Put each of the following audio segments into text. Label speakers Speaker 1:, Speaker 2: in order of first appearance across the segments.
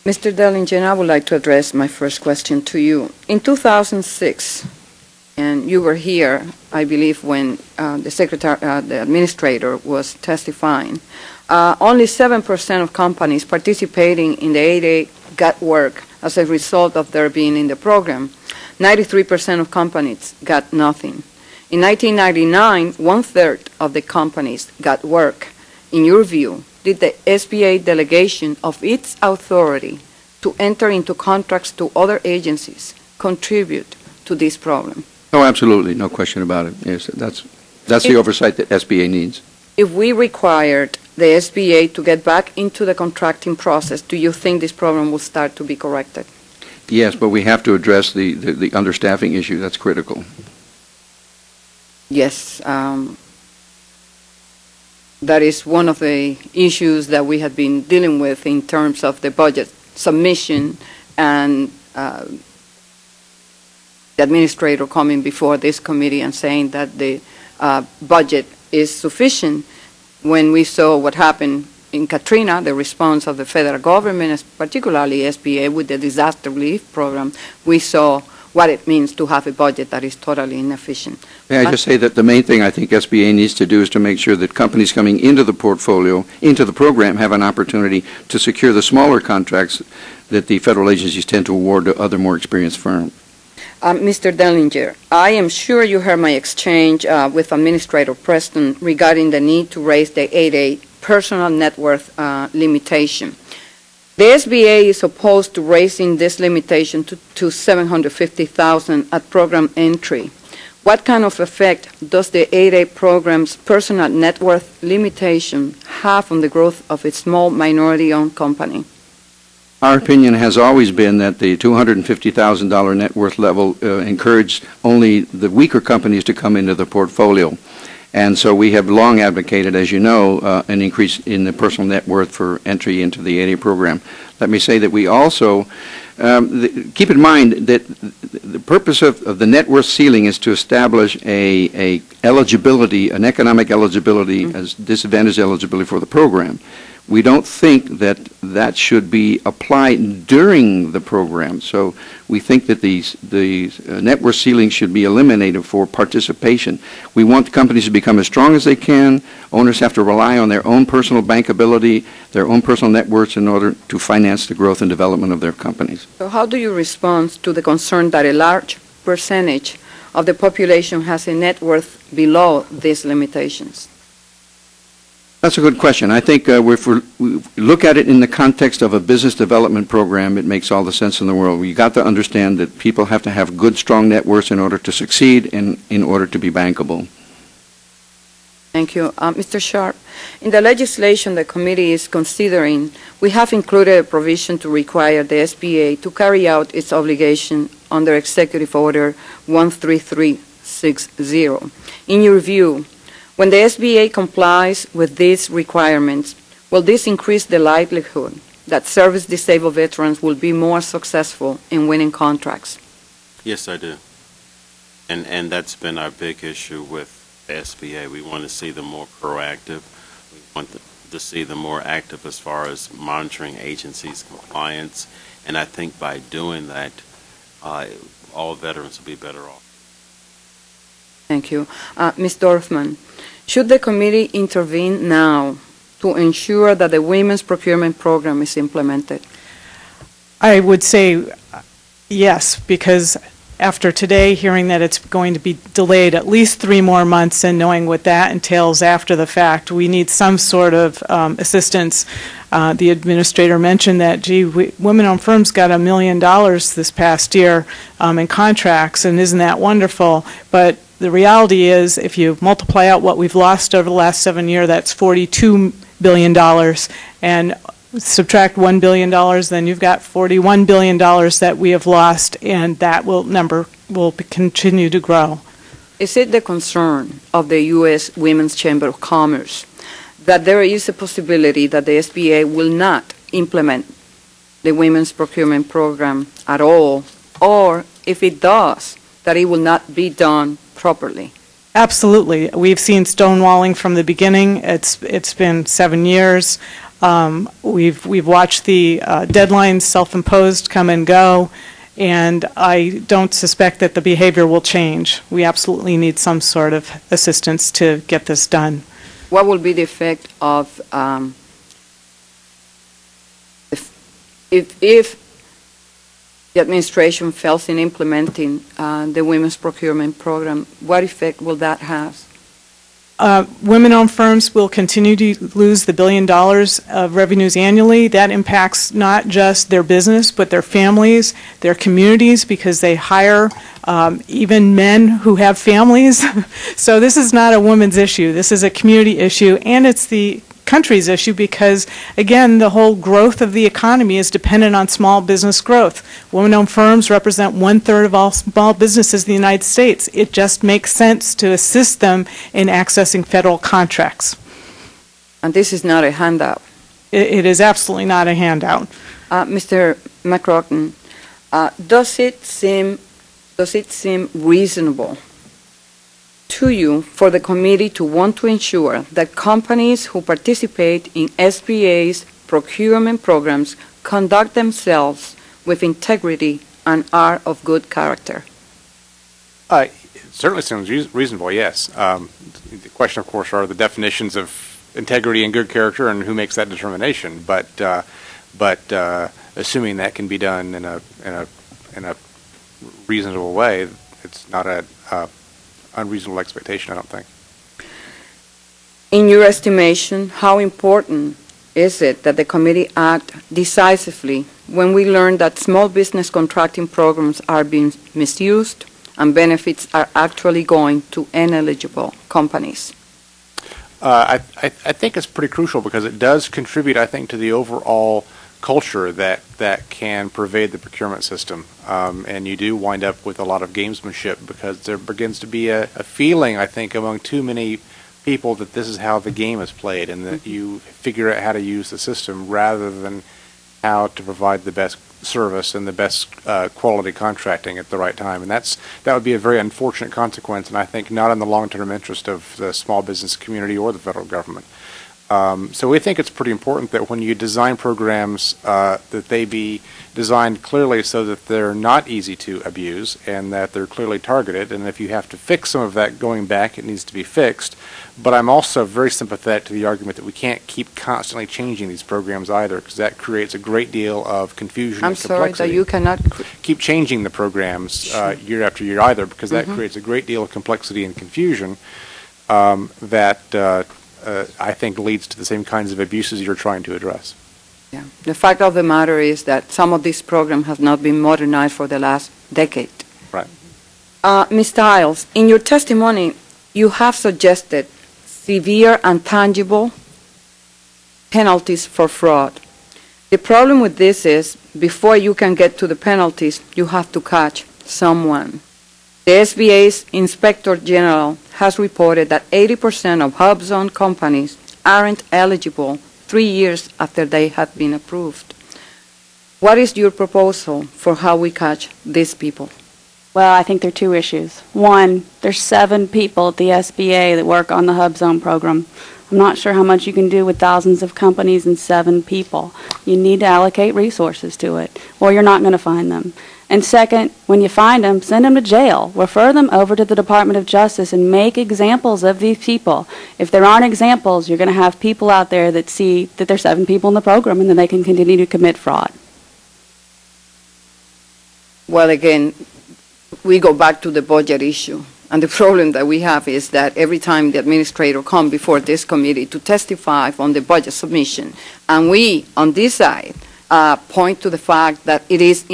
Speaker 1: Mr. Dellinger, I would like to address my first question to you. In 2006, and you were here, I believe, when the administrator was testifying, only 7% of companies participating in the 8A got work as a result of their being in the program. 93% of companies got nothing. In 1999, one-third of the companies got work. In your view, did the SBA delegation of its authority to enter into contracts to other agencies contribute to this problem?
Speaker 2: Oh, absolutely, no question about it. Yes, that's the oversight that SBA needs.
Speaker 1: If we required the SBA to get back into the contracting process, do you think this problem will start to be corrected?
Speaker 2: Yes, but we have to address the understaffing issue. That's critical.
Speaker 1: Yes, that is one of the issues that we have been dealing with in terms of the budget submission and the administrator coming before this committee and saying that the budget is sufficient. When we saw what happened in Katrina, the response of the federal government, particularly SBA with the disaster relief program, we saw what it means to have a budget that is totally inefficient.
Speaker 2: May I just say that the main thing I think SBA needs to do is to make sure that companies coming into the portfolio, into the program, have an opportunity to secure the smaller contracts that the federal agencies tend to award to other more experienced firms.
Speaker 1: Mr. Dellinger, I am sure you heard my exchange with Administrator Preston regarding the need to raise the 8A personal net worth limitation. The SBA is opposed to raising this limitation to $750,000 at program entry. What kind of effect does the 8A program's personal net worth limitation have on the growth of its small minority-owned company?
Speaker 2: Our opinion has always been that the $250,000 net worth level encouraged only the weaker companies to come into the portfolio. And so we have long advocated, as you know, an increase in the personal net worth for entry into the 8A program. Let me say that we also, keep in mind that the purpose of the net worth ceiling is to establish an eligibility, an economic eligibility as disadvantaged eligibility for the program. We don't think that that should be applied during the program. So we think that the net worth ceiling should be eliminated for participation. We want companies to become as strong as they can. Owners have to rely on their own personal bankability, their own personal net worths in order to finance the growth and development of their companies.
Speaker 1: So how do you respond to the concern that a large percentage of the population has a net worth below these limitations?
Speaker 2: That's a good question. I think if we look at it in the context of a business development program, it makes all the sense in the world. We've got to understand that people have to have good, strong net worths in order to succeed and in order to be bankable.
Speaker 1: Thank you. Mr. Sharp, in the legislation the committee is considering, we have included a provision to require the SBA to carry out its obligation under Executive Order 13360. In your view, when the SBA complies with these requirements, will this increase the likelihood that service-disabled veterans will be more successful in winning contracts?
Speaker 3: Yes, I do. And that's been our big issue with the SBA. We want to see them more proactive. We want to see them more active as far as monitoring agencies' compliance. And I think by doing that, all veterans will be better off.
Speaker 1: Thank you. Ms. Dorfman, should the committee intervene now to ensure that the Women's Procurement Program is implemented?
Speaker 4: I would say yes, because after today, hearing that it's going to be delayed at least 3 more months and knowing what that entails after the fact, we need some sort of assistance. The administrator mentioned that, gee, women-owned firms got $1 million this past year in contracts, and isn't that wonderful? But the reality is, if you multiply out what we've lost over the last 7 years, that's $42 billion, and subtract $1 billion, then you've got $41 billion that we have lost, and that number will continue to grow.
Speaker 1: Is it the concern of the U.S. Women's Chamber of Commerce that there is a possibility that the SBA will not implement the Women's Procurement Program at all, or if it does, that it will not be done properly?
Speaker 4: Absolutely. We've seen stonewalling from the beginning. It's been 7 years. We've watched the deadlines self-imposed come and go, and I don't suspect that the behavior will change. We absolutely need some sort of assistance to get this done.
Speaker 1: What will be the effect of if the administration fails in implementing the women's procurement program? What effect will that have?
Speaker 4: Women-owned firms will continue to lose the $1 billion of revenues annually. That impacts not just their business, but their families, their communities, because they hire even men who have families. So this is not a women's issue. This is a community issue, and it's the country's issue because, again, the whole growth of the economy is dependent on small business growth. Women-owned firms represent 1/3 of all small businesses in the United States. It just makes sense to assist them in accessing federal contracts.
Speaker 1: And this is not a handout.
Speaker 4: It is absolutely not a handout.
Speaker 1: Mr. McCrocken, does it seem reasonable to you for the committee to want to ensure that companies who participate in SBA's procurement programs conduct themselves with integrity and are of good character?
Speaker 5: It certainly seems reasonable, yes. The question, of course, are the definitions of integrity and good character and who makes that determination. But assuming that can be done in a reasonable way, it's not a unreasonable expectation, I don't think.
Speaker 1: In your estimation, how important is it that the committee act decisively when we learn that small business contracting programs are being misused and benefits are actually going to ineligible companies?
Speaker 5: I think it's pretty crucial because it does contribute, I think, to the overall culture that can pervade the procurement system, and you do wind up with a lot of gamesmanship because there begins to be a feeling, I think, among too many people that this is how the game is played and that you figure out how to use the system rather than how to provide the best service and the best quality contracting at the right time. And that would be a very unfortunate consequence, and I think not in the long-term interest of the small business community or the federal government. So we think it's pretty important that when you design programs that they be designed clearly so that they're not easy to abuse and that they're clearly targeted. And if you have to fix some of that going back, it needs to be fixed. But I'm also very sympathetic to the argument that we can't keep constantly changing these programs either, because that creates a great deal of confusion and complexity.
Speaker 1: I'm sorry that you cannot
Speaker 5: keep changing the programs year after year either, because that creates a great deal of complexity and confusion that I think leads to the same kinds of abuses you're trying to address.
Speaker 1: Yeah. The fact of the matter is that some of these programs have not been modernized for the last decade.
Speaker 5: Right.
Speaker 1: Ms. Stiles, in your testimony, you have suggested severe and tangible penalties for fraud. The problem with this is, before you can get to the penalties, you have to catch someone. The SBA's Inspector General has reported that 80% of HUB-zone companies aren't eligible 3 years after they have been approved. What is your proposal for how we catch these people?
Speaker 6: Well, I think there are two issues. One, there's 7 people at the SBA that work on the HUB-zone program. I'm not sure how much you can do with thousands of companies and 7 people. You need to allocate resources to it, or you're not going to find them. And second, when you find them, send them to jail. Refer them over to the Department of Justice and make examples of these people. If there aren't examples, you're going to have people out there that see that there's 7 people in the program and then they can continue to commit fraud.
Speaker 1: Well, again, we go back to the budget issue. And the problem that we have is that every time the administrator comes before this committee to testify on the budget submission, and we, on this side, point to the fact that it is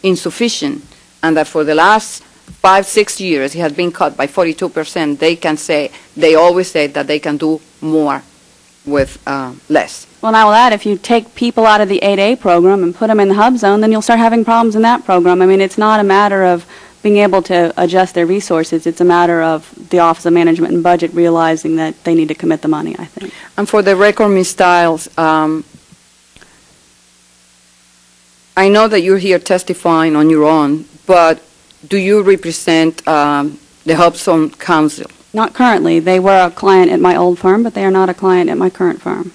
Speaker 1: insufficient, and that for the last 5-6 years it has been cut by 42%. They always say that they can do more with less.
Speaker 6: Well, and I will add, if you take people out of the 8A program and put them in the HUB zone, then you'll start having problems in that program. I mean, it's not a matter of being able to adjust their resources. It's a matter of the Office of Management and Budget realizing that they need to commit the money, I think.
Speaker 1: And for the record, Ms. Stiles, I know that you're here testifying on your own, but do you represent the HUB-zone Council?
Speaker 6: Not currently. They were a client at my old firm, but they are not a client at my current firm.